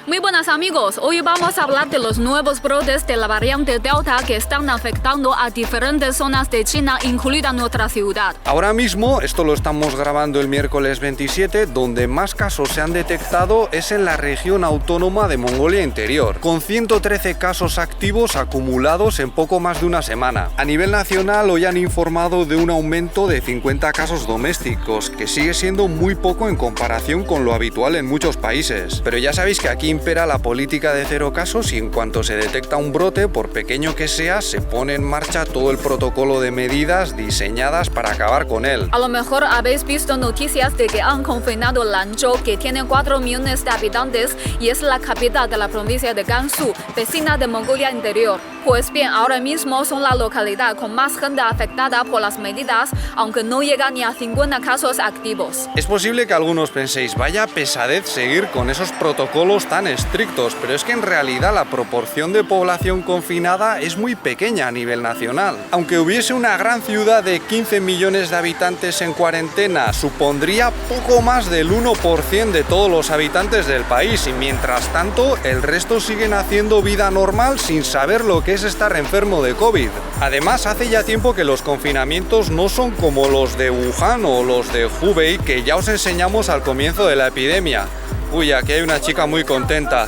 Muy buenas amigos, hoy vamos a hablar de los nuevos brotes de la variante Delta que están afectando a diferentes zonas de China, incluida nuestra ciudad. Ahora mismo, esto lo estamos grabando el miércoles 27, donde más casos se han detectado es en la región autónoma de Mongolia Interior, con 113 casos activos acumulados en poco más de una semana. A nivel nacional hoy han informado de un aumento de 50 casos domésticos, que sigue siendo muy poco en comparación con lo habitual en muchos países. Pero ya sabéis que aquí impera la política de cero casos y en cuanto se detecta un brote, por pequeño que sea, se pone en marcha todo el protocolo de medidas diseñadas para acabar con él. A lo mejor habéis visto noticias de que han confinado Lanzhou, que tiene 4 millones de habitantes y es la capital de la provincia de Gansu, vecina de Mongolia Interior. Pues bien, ahora mismo son la localidad con más gente afectada por las medidas, aunque no llega ni a 50 casos activos. Es posible que algunos penséis, vaya pesadez seguir con esos protocolos tan estrictos, pero es que en realidad la proporción de población confinada es muy pequeña a nivel nacional. Aunque hubiese una gran ciudad de 15 millones de habitantes en cuarentena, supondría poco más del 1% de todos los habitantes del país y mientras tanto el resto siguen haciendo vida normal sin saber lo que es estar enfermo de COVID. Además, hace ya tiempo que los confinamientos no son como los de Wuhan o los de Hubei que ya os enseñamos al comienzo de la epidemia. Uy, aquí hay una chica muy contenta.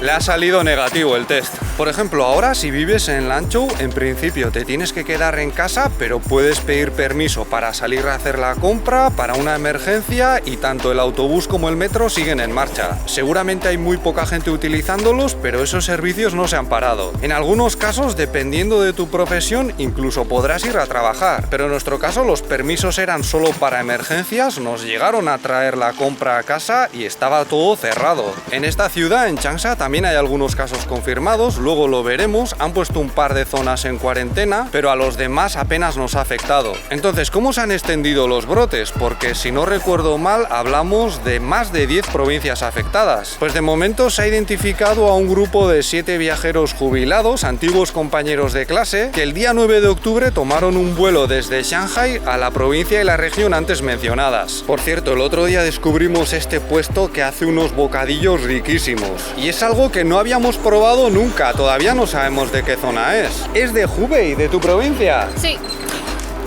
Le ha salido negativo el test. Por ejemplo, ahora si vives en Lanzhou, en principio te tienes que quedar en casa, pero puedes pedir permiso para salir a hacer la compra, para una emergencia y tanto el autobús como el metro siguen en marcha. Seguramente hay muy poca gente utilizándolos, pero esos servicios no se han parado. En algunos casos, dependiendo de tu profesión, incluso podrás ir a trabajar, pero en nuestro caso los permisos eran solo para emergencias, nos llegaron a traer la compra a casa y estaba todo cerrado. En esta ciudad, en Changsha, también hay algunos casos confirmados, luego lo veremos, han puesto un par de zonas en cuarentena, pero a los demás apenas nos ha afectado. Entonces, ¿cómo se han extendido los brotes? Porque si no recuerdo mal, hablamos de más de 10 provincias afectadas. Pues de momento se ha identificado a un grupo de 7 viajeros jubilados, antiguos compañeros de clase, que el día 9 de octubre tomaron un vuelo desde Shanghai a la provincia y la región antes mencionadas. Por cierto, el otro día descubrimos este puesto que hace unos bocadillos riquísimos. Y es algo que no habíamos probado nunca, todavía no sabemos de qué zona es. ¿Es de Hubei, de tu provincia? Sí.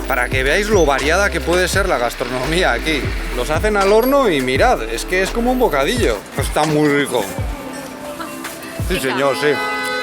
Para que veáis lo variada que puede ser la gastronomía aquí. Los hacen al horno y mirad, es que es como un bocadillo. Está muy rico. Sí, señor, sí.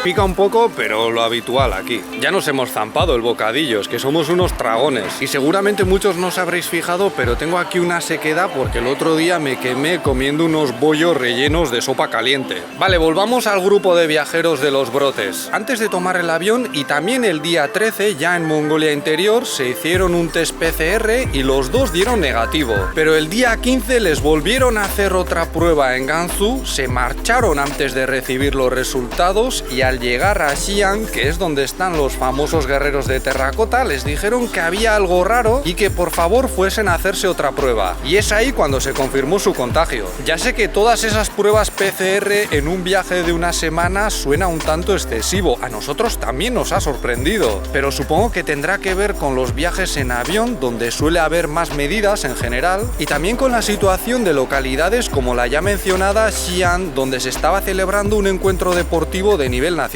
Pica un poco, pero lo habitual aquí. Ya nos hemos zampado el bocadillo, es que somos unos tragones. Y seguramente muchos no os habréis fijado, pero tengo aquí una sequedad porque el otro día me quemé comiendo unos bollos rellenos de sopa caliente. Vale, volvamos al grupo de viajeros de los brotes. Antes de tomar el avión y también el día 13, ya en Mongolia Interior, se hicieron un test PCR y los dos dieron negativo. Pero el día 15 les volvieron a hacer otra prueba en Gansu, se marcharon antes de recibir los resultados y al llegar a Xi'an, que es donde están los famosos guerreros de terracota, les dijeron que había algo raro y que por favor fuesen a hacerse otra prueba. Y es ahí cuando se confirmó su contagio. Ya sé que todas esas pruebas PCR en un viaje de una semana suena un tanto excesivo. A nosotros también nos ha sorprendido. Pero supongo que tendrá que ver con los viajes en avión, donde suele haber más medidas en general, y también con la situación de localidades como la ya mencionada Xi'an, donde se estaba celebrando un encuentro deportivo de nivel nacional.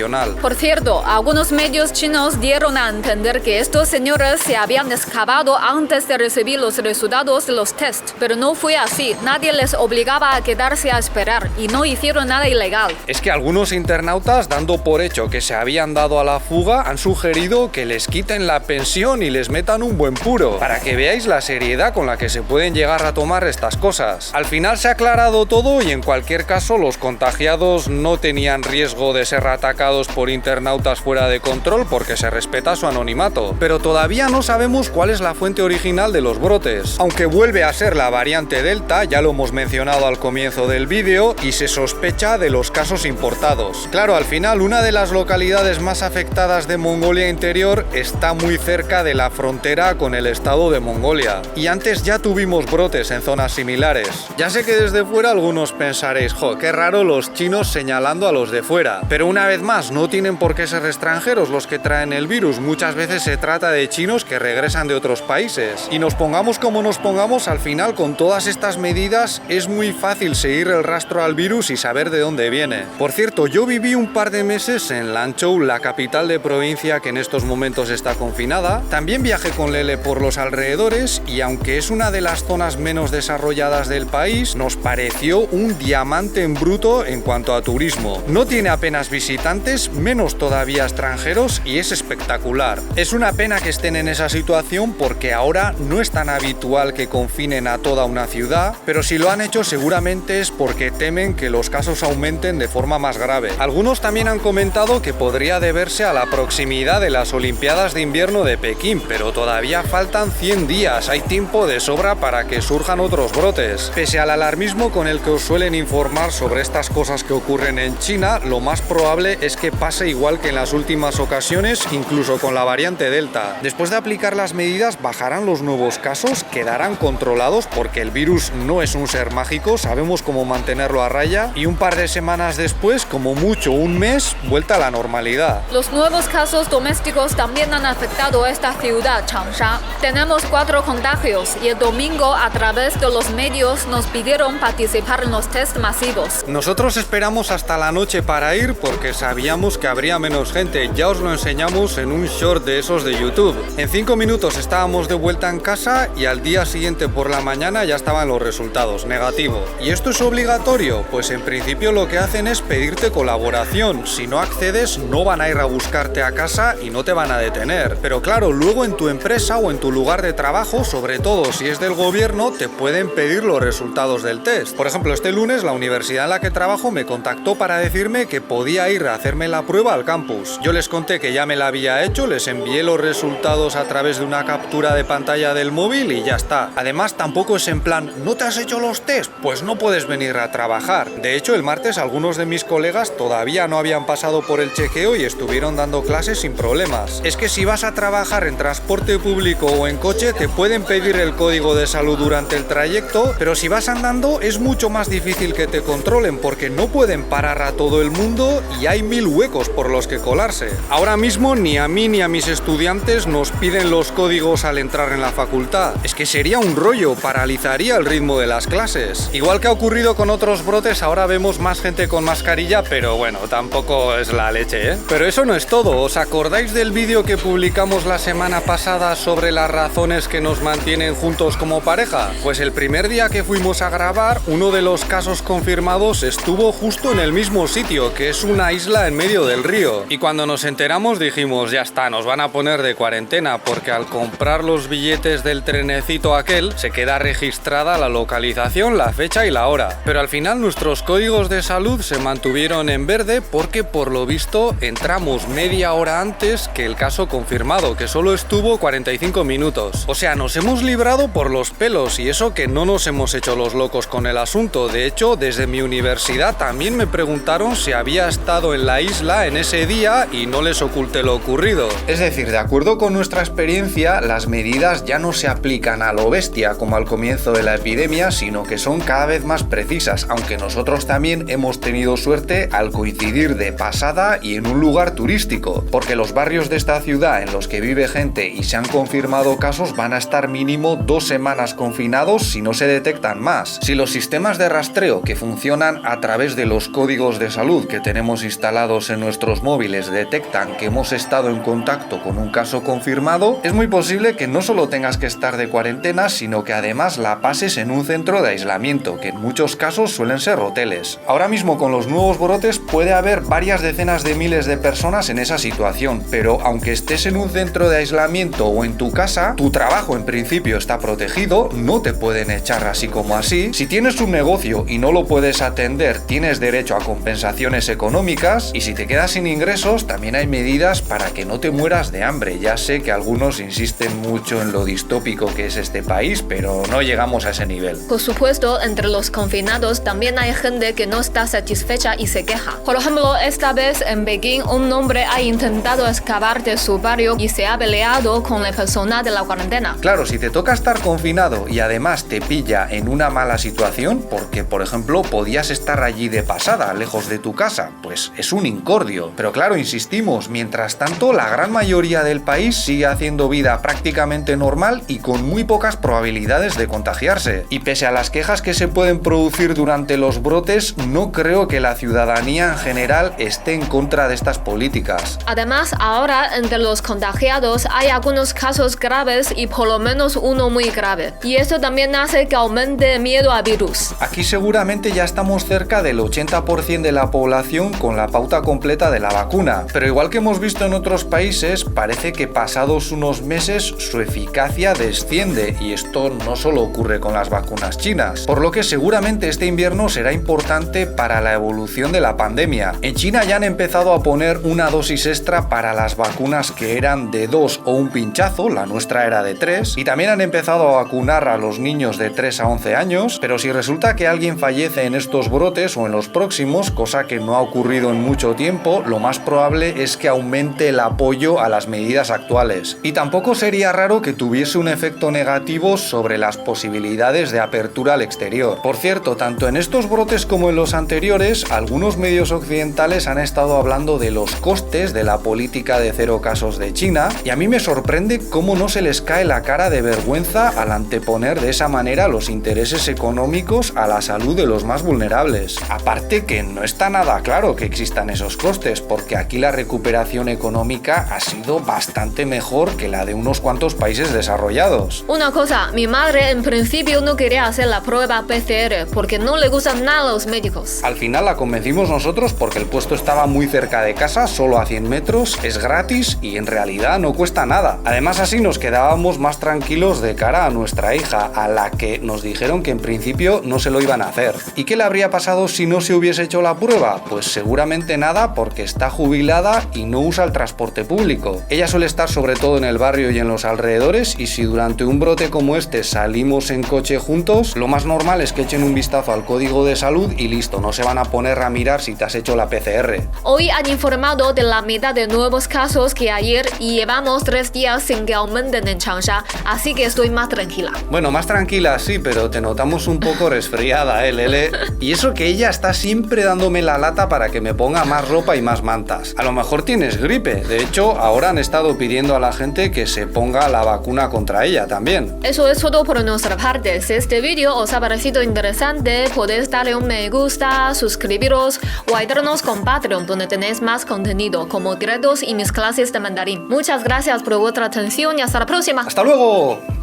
Por cierto, algunos medios chinos dieron a entender que estos señores se habían escapado antes de recibir los resultados de los tests, pero no fue así. Nadie les obligaba a quedarse a esperar y no hicieron nada ilegal. Es que algunos internautas, dando por hecho que se habían dado a la fuga, han sugerido que les quiten la pensión y les metan un buen puro, para que veáis la seriedad con la que se pueden llegar a tomar estas cosas. Al final se ha aclarado todo y en cualquier caso los contagiados no tenían riesgo de ser atacados por internautas fuera de control porque se respeta su anonimato. Pero todavía no sabemos cuál es la fuente original de los brotes. Aunque vuelve a ser la variante Delta, ya lo hemos mencionado al comienzo del vídeo, y se sospecha de los casos importados. Claro, al final una de las localidades más afectadas de Mongolia Interior está muy cerca de la frontera con el estado de Mongolia. Y antes ya tuvimos brotes en zonas similares. Ya sé que desde fuera algunos pensaréis, jo, qué raro los chinos señalando a los de fuera. Pero una vez vez más, no tienen por qué ser extranjeros los que traen el virus, muchas veces se trata de chinos que regresan de otros países. Y nos pongamos como nos pongamos, al final con todas estas medidas es muy fácil seguir el rastro al virus y saber de dónde viene. Por cierto, yo viví un par de meses en Lanzhou, la capital de provincia que en estos momentos está confinada. También viajé con Lele por los alrededores y aunque es una de las zonas menos desarrolladas del país, nos pareció un diamante en bruto en cuanto a turismo. No tiene apenas visitantes, menos todavía extranjeros y es espectacular. Es una pena que estén en esa situación porque ahora no es tan habitual que confinen a toda una ciudad, pero si lo han hecho seguramente es porque temen que los casos aumenten de forma más grave. Algunos también han comentado que podría deberse a la proximidad de las Olimpiadas de Invierno de Pekín, pero todavía faltan 100 días, hay tiempo de sobra para que surjan otros brotes. Pese al alarmismo con el que os suelen informar sobre estas cosas que ocurren en China, lo más probable es que pase igual que en las últimas ocasiones, incluso con la variante Delta. Después de aplicar las medidas, bajarán los nuevos casos, quedarán controlados porque el virus no es un ser mágico, sabemos cómo mantenerlo a raya y un par de semanas después, como mucho un mes, vuelta a la normalidad. Los nuevos casos domésticos también han afectado a esta ciudad, Changsha. Tenemos 4 contagios y el domingo a través de los medios nos pidieron participar en los test masivos. Nosotros esperamos hasta la noche para ir porque sabíamos que habría menos gente, ya os lo enseñamos en un short de esos de YouTube. En 5 minutos estábamos de vuelta en casa y al día siguiente por la mañana ya estaban los resultados, negativo. ¿Y esto es obligatorio? Pues en principio lo que hacen es pedirte colaboración. Si no accedes no van a ir a buscarte a casa y no te van a detener. Pero claro, luego en tu empresa o en tu lugar de trabajo, sobre todo si es del gobierno, te pueden pedir los resultados del test. Por ejemplo, este lunes la universidad en la que trabajo me contactó para decirme que podía ir a hacerme la prueba al campus. Yo les conté que ya me la había hecho, les envié los resultados a través de una captura de pantalla del móvil y ya está. Además, tampoco es en plan, ¿no te has hecho los test? Pues no puedes venir a trabajar. De hecho, el martes algunos de mis colegas todavía no habían pasado por el chequeo y estuvieron dando clases sin problemas. Es que si vas a trabajar en transporte público o en coche, te pueden pedir el código de salud durante el trayecto, pero si vas andando es mucho más difícil que te controlen porque no pueden parar a todo el mundo y hay 1000 huecos por los que colarse. Ahora mismo ni a mí ni a mis estudiantes nos piden los códigos al entrar en la facultad. Es que sería un rollo, paralizaría el ritmo de las clases. Igual que ha ocurrido con otros brotes, ahora vemos más gente con mascarilla, pero bueno, tampoco es la leche, ¿eh? Pero eso no es todo. ¿Os acordáis del vídeo que publicamos la semana pasada sobre las razones que nos mantienen juntos como pareja? Pues el primer día que fuimos a grabar, uno de los casos confirmados estuvo justo en el mismo sitio, que es una isla en medio del río. Y cuando nos enteramos dijimos, ya está, nos van a poner de cuarentena, porque al comprar los billetes del trenecito aquel, se queda registrada la localización, la fecha y la hora. Pero al final nuestros códigos de salud se mantuvieron en verde porque por lo visto entramos media hora antes que el caso confirmado, que solo estuvo 45 minutos. O sea, nos hemos librado por los pelos y eso que no nos hemos hecho los locos con el asunto. De hecho, desde mi universidad también me preguntaron si había estado en la isla en ese día y no les oculté lo ocurrido. Es decir, de acuerdo con nuestra experiencia, las medidas ya no se aplican a lo bestia como al comienzo de la epidemia, sino que son cada vez más precisas, aunque nosotros también hemos tenido suerte al coincidir de pasada y en un lugar turístico, porque los barrios de esta ciudad en los que vive gente y se han confirmado casos van a estar mínimo 2 semanas confinados si no se detectan más. Si los sistemas de rastreo que funcionan a través de los códigos de salud que tenemos instalados en nuestros móviles detectan que hemos estado en contacto con un caso confirmado, es muy posible que no solo tengas que estar de cuarentena, sino que además la pases en un centro de aislamiento, que en muchos casos suelen ser hoteles. Ahora mismo con los nuevos brotes puede haber varias decenas de miles de personas en esa situación, pero aunque estés en un centro de aislamiento o en tu casa, tu trabajo en principio está protegido, no te pueden echar así como así. Si tienes un negocio y no lo puedes atender, tienes derecho a compensaciones económicas, y si te quedas sin ingresos, también hay medidas para que no te mueras de hambre. Ya sé que algunos insisten mucho en lo distópico que es este país, pero no llegamos a ese nivel. Por supuesto, entre los confinados también hay gente que no está satisfecha y se queja. Por ejemplo, esta vez en Pekín un hombre ha intentado escapar de su barrio y se ha peleado con el personal de la cuarentena. Claro, si te toca estar confinado y además te pilla en una mala situación, porque por ejemplo podías estar allí de pasada, lejos de tu casa, pues es es un incordio. Pero claro, insistimos, mientras tanto la gran mayoría del país sigue haciendo vida prácticamente normal y con muy pocas probabilidades de contagiarse. Y pese a las quejas que se pueden producir durante los brotes, no creo que la ciudadanía en general esté en contra de estas políticas. Además, ahora entre los contagiados hay algunos casos graves y por lo menos uno muy grave. Y esto también hace que aumente el miedo al virus. Aquí seguramente ya estamos cerca del 80% de la población con la pauta completa de la vacuna. Pero igual que hemos visto en otros países, parece que pasados unos meses su eficacia desciende. Y esto no solo ocurre con las vacunas chinas. Por lo que seguramente este invierno será importante para la evolución de la pandemia. En China ya han empezado a poner una dosis extra para las vacunas que eran de 2 o un pinchazo, la nuestra era de 3, y también han empezado a vacunar a los niños de 3 a 11 años, pero si resulta que alguien fallece en estos brotes o en los próximos, cosa que no ha ocurrido en mucho tiempo, lo más probable es que aumente el apoyo a las medidas actuales. Y tampoco sería raro que tuviese un efecto negativo sobre las posibilidades de apertura al exterior. Por cierto, tanto en estos brotes como en los anteriores, algunos medios occidentales han estado hablando de los costes de la política de 0 casos de China, y a mí me sorprende cómo no se les cae la cara de vergüenza al anteponer de esa manera los intereses económicos a la salud de los más vulnerables. Aparte que no está nada claro que existan esos costes, porque aquí la recuperación económica ha sido bastante mejor que la de unos cuantos países desarrollados. Una cosa, mi madre en principio no quería hacer la prueba PCR porque no le gustan nada los médicos. Al final la convencimos nosotros porque el puesto estaba muy cerca de casa, solo a 100 metros, es gratis y en realidad no cuesta nada. Además así nos quedábamos más tranquilos de cara a nuestra hija, a la que nos dijeron que en principio no se lo iban a hacer. ¿Y qué le habría pasado si no se hubiese hecho la prueba? Pues seguramente nada, porque está jubilada y no usa el transporte público. Ella suele estar sobre todo en el barrio y en los alrededores, y si durante un brote como este salimos en coche juntos, lo más normal es que echen un vistazo al código de salud y listo, no se van a poner a mirar si te has hecho la PCR. Hoy han informado de la mitad de nuevos casos que ayer y llevamos 3 días sin que aumenten en Changsha, así que estoy más tranquila. Bueno, más tranquila sí, pero te notamos un poco resfriada, Lele. Y eso que ella está siempre dándome la lata para que me ponga más ropa y más mantas. A lo mejor tienes gripe. De hecho, ahora han estado pidiendo a la gente que se ponga la vacuna contra ella también. Eso es todo por nuestra parte. Si este vídeo os ha parecido interesante, podéis darle un me gusta, suscribiros o ayudarnos con Patreon, donde tenéis más contenido como directos y mis clases de mandarín. Muchas gracias por vuestra atención y hasta la próxima. ¡Hasta luego!